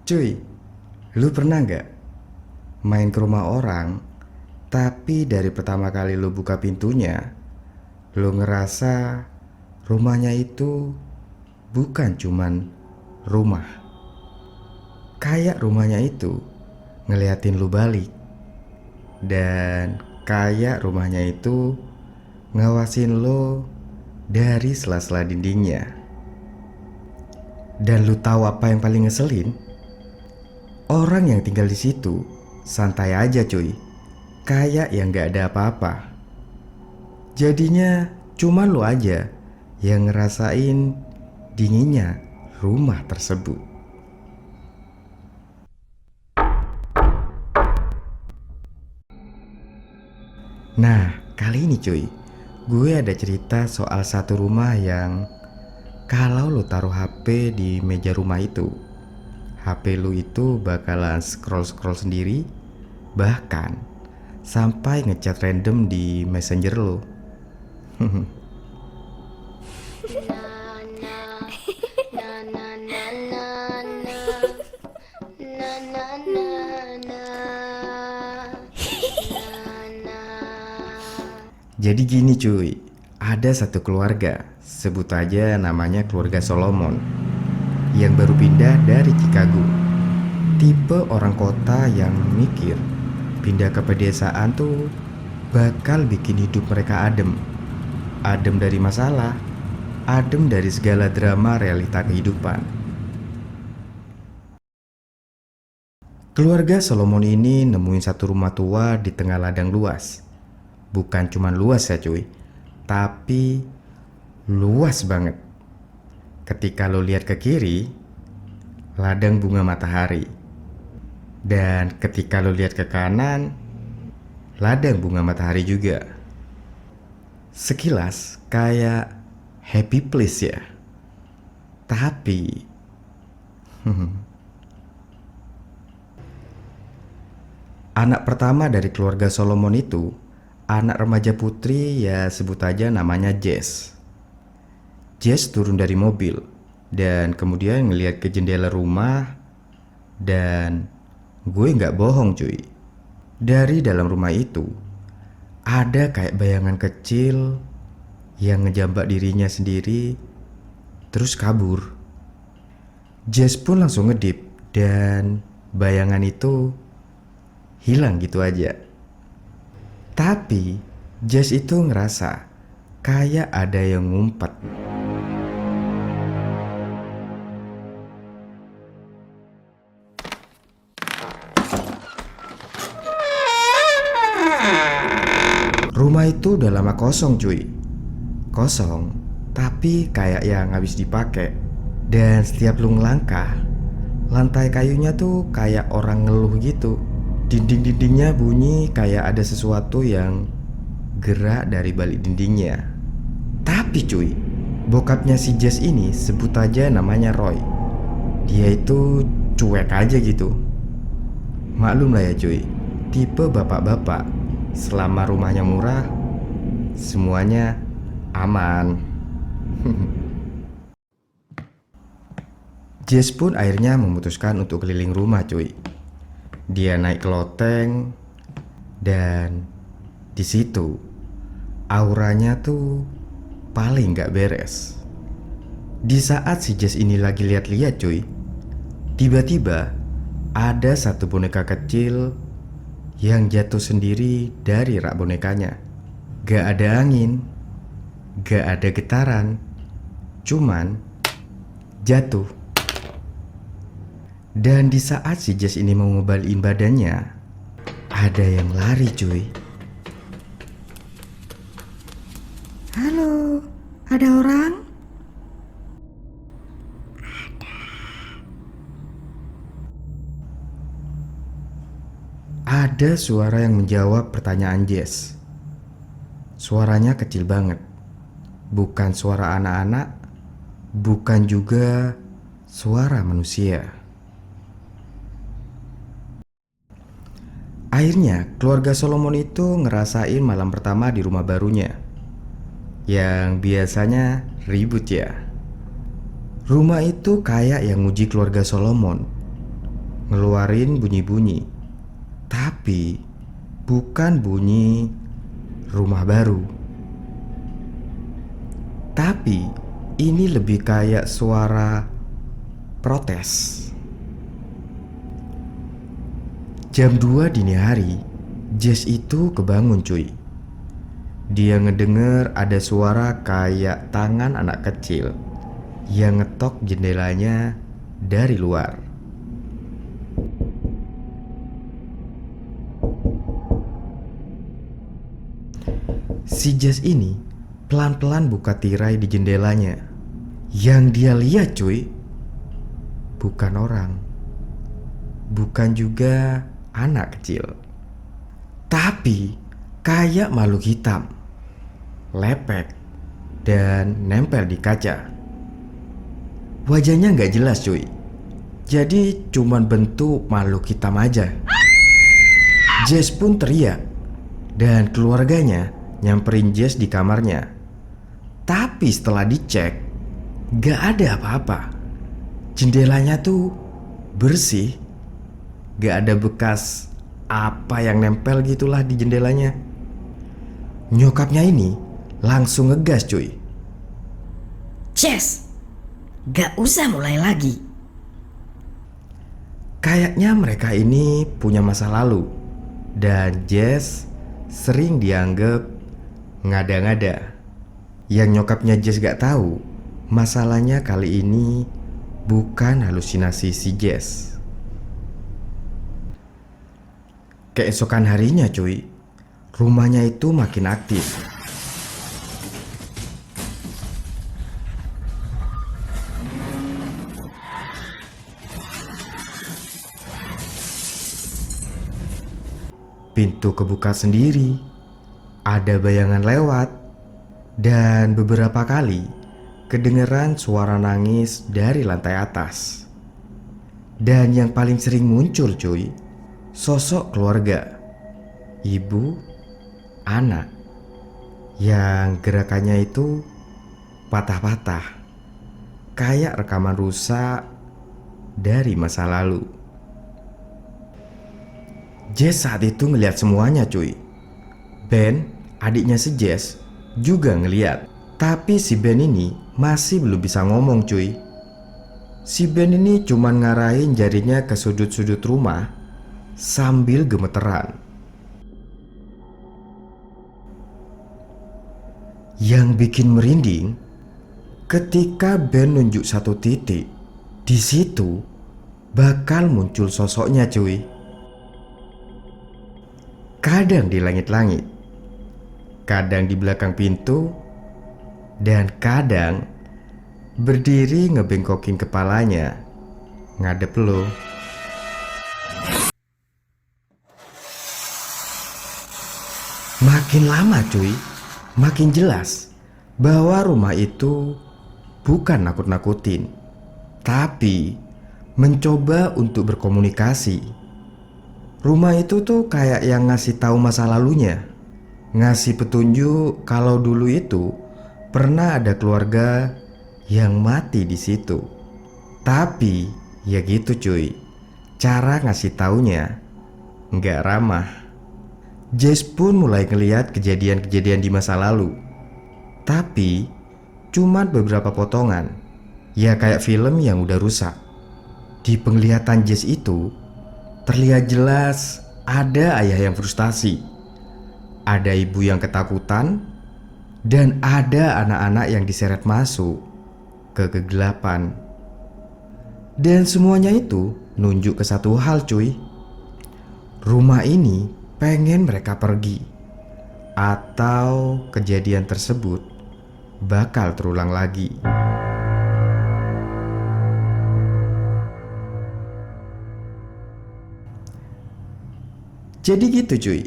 Cuy, lu pernah nggak main ke rumah orang, tapi dari pertama kali lu buka pintunya, lu ngerasa rumahnya itu bukan cuman rumah. Kayak rumahnya itu ngeliatin lu balik. Dan kayak rumahnya itu ngawasin lu dari sela-sela dindingnya. Dan lu tahu apa yang paling ngeselin? Orang yang tinggal di situ santai aja cuy, kayak yang gak ada apa-apa. Jadinya cuma lu aja yang ngerasain dinginnya rumah tersebut. Nah, kali ini cuy, gue ada cerita soal satu rumah yang kalau lu taruh HP di meja rumah itu, HP lu itu bakalan scroll-scroll sendiri, bahkan sampai ngechat random di messenger lu. Jadi gini cuy, ada satu keluarga, sebut aja namanya keluarga Solomon, yang baru pindah dari Chicago. Tipe orang kota yang mikir pindah ke pedesaan tuh bakal bikin hidup mereka adem. Adem dari masalah, adem dari segala drama realita kehidupan. Keluarga Solomon ini nemuin satu rumah tua di tengah ladang luas. Bukan cuman luas ya cuy, tapi luas banget. Ketika lo lihat ke kiri, ladang bunga matahari. Dan ketika lo lihat ke kanan, ladang bunga matahari juga. Sekilas kayak happy place ya. Tapi anak pertama dari keluarga Solomon itu anak remaja putri, ya sebut aja namanya Jess. Jess turun dari mobil dan kemudian ngeliat ke jendela rumah. Dan gue gak bohong cuy, dari dalam rumah itu ada kayak bayangan kecil yang ngejambak dirinya sendiri terus kabur. Jess pun langsung ngedip dan bayangan itu hilang gitu aja. Tapi Jess itu ngerasa kayak ada yang ngumpet. Rumah itu udah lama kosong cuy. Kosong, tapi kayak yang habis dipakai. Dan setiap lu ngelangkah, lantai kayunya tuh kayak orang ngeluh gitu. Dinding-dindingnya bunyi kayak ada sesuatu yang gerak dari balik dindingnya. Tapi cuy, bokapnya si Jess ini sebut aja namanya Roy. Dia itu cuek aja gitu. Maklum lah ya cuy, tipe bapak-bapak. Selama rumahnya murah, semuanya aman. Jess pun akhirnya memutuskan untuk keliling rumah cuy. Dia naik ke loteng dan di situ auranya tuh paling gak beres. Di saat si Jess ini lagi lihat-lihat cuy, tiba-tiba ada satu boneka kecil yang jatuh sendiri dari rak bonekanya. Gak ada angin, gak ada getaran, cuman jatuh. Dan di saat si Jess ini mau ngebalikin badannya, ada yang lari cuy. Halo, ada orang? Ada suara yang menjawab pertanyaan Jess. Suaranya kecil banget. Bukan suara anak-anak, bukan juga suara manusia. Akhirnya keluarga Solomon itu ngerasain malam pertama di rumah barunya, yang biasanya ribut ya. Rumah itu kayak yang nguji keluarga Solomon. ngeluarin bunyi-bunyi. Tapi bukan bunyi rumah baru. Tapi ini lebih kayak suara protes. Jam 2 dini hari, Jess itu kebangun cuy. Dia ngedenger ada suara kayak tangan anak kecil yang ngetok jendelanya dari luar. Si Jess ini pelan-pelan buka tirai di jendelanya. Yang dia lihat cuy, bukan orang, bukan juga anak kecil, tapi kayak makhluk hitam, lepek, dan nempel di kaca. Wajahnya nggak jelas cuy, jadi cuman bentuk makhluk hitam aja. Jess pun teriak, dan keluarganya nyamperin Jess di kamarnya. Tapi setelah dicek, nggak ada apa-apa. Jendelanya tuh bersih, nggak ada bekas apa yang nempel gitulah di jendelanya. Nyokapnya ini langsung ngegas cuy. Jess, gak usah mulai lagi. Kayaknya mereka ini punya masa lalu, dan Jess sering dianggap ngada-ngada. Yang nyokapnya Jess gak tahu, masalahnya kali ini bukan halusinasi si Jess. Keesokan harinya cuy, rumahnya itu makin aktif. Pintu kebuka sendiri, ada bayangan lewat, dan beberapa kali kedengeran suara nangis dari lantai atas. Dan yang paling sering muncul cuy, sosok keluarga, ibu, anak, yang gerakannya itu patah-patah, kayak rekaman rusak dari masa lalu. Jess saat itu ngeliat semuanya cuy. Ben, adiknya si Jess, juga ngeliat. Tapi si Ben ini masih belum bisa ngomong cuy. Si Ben ini cuman ngarahin jarinya ke sudut-sudut rumah sambil gemeteran. Yang bikin merinding, ketika Ben nunjuk satu titik, di situ bakal muncul sosoknya cuy. Kadang di langit-langit, kadang di belakang pintu, dan kadang berdiri ngebengkokin kepalanya ngadep lo. Makin lama cuy, makin jelas bahwa rumah itu bukan nakut-nakutin, tapi mencoba untuk berkomunikasi. Rumah itu tuh kayak yang ngasih tahu masa lalunya, ngasih petunjuk kalau dulu itu pernah ada keluarga yang mati di situ. Tapi ya gitu cuy, cara ngasih taunya nggak ramah. Jess pun mulai ngeliat kejadian-kejadian di masa lalu, tapi cuman beberapa potongan, ya kayak film yang udah rusak. Di penglihatan Jess itu terlihat jelas ada ayah yang frustasi, ada ibu yang ketakutan, dan ada anak-anak yang diseret masuk ke kegelapan. Dan semuanya itu nunjuk ke satu hal cuy. Rumah ini pengen mereka pergi, atau kejadian tersebut bakal terulang lagi. Jadi gitu cuy,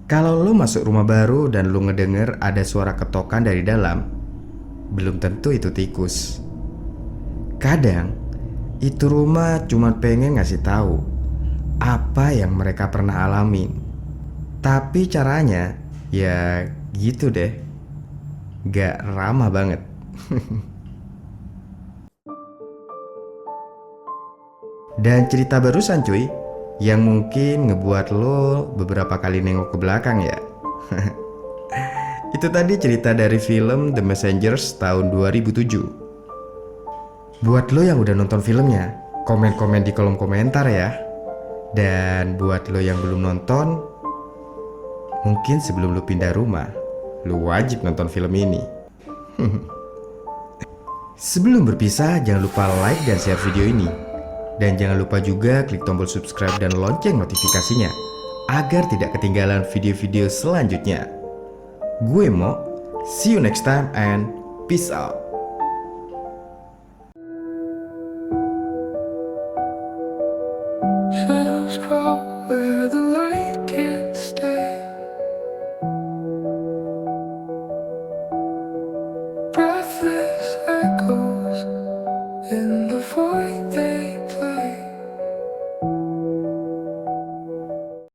kalau lo masuk rumah baru dan lo ngedenger ada suara ketokan dari dalam, belum tentu itu tikus. Kadang itu rumah cuma pengen ngasih tahu apa yang mereka pernah alamin. Tapi caranya ya gitu deh, gak ramah banget. Dan cerita barusan cuy, yang mungkin ngebuat lo beberapa kali nengok ke belakang ya. Itu tadi cerita dari film The Messengers tahun 2007. Buat lo yang udah nonton filmnya, komen-komen di kolom komentar ya. Dan buat lo yang belum nonton, mungkin sebelum lo pindah rumah, lo wajib nonton film ini. Sebelum berpisah, jangan lupa like dan share video ini. Dan jangan lupa juga klik tombol subscribe dan lonceng notifikasinya agar tidak ketinggalan video-video selanjutnya. Gue Mo, see you next time and peace out. Shadows crawl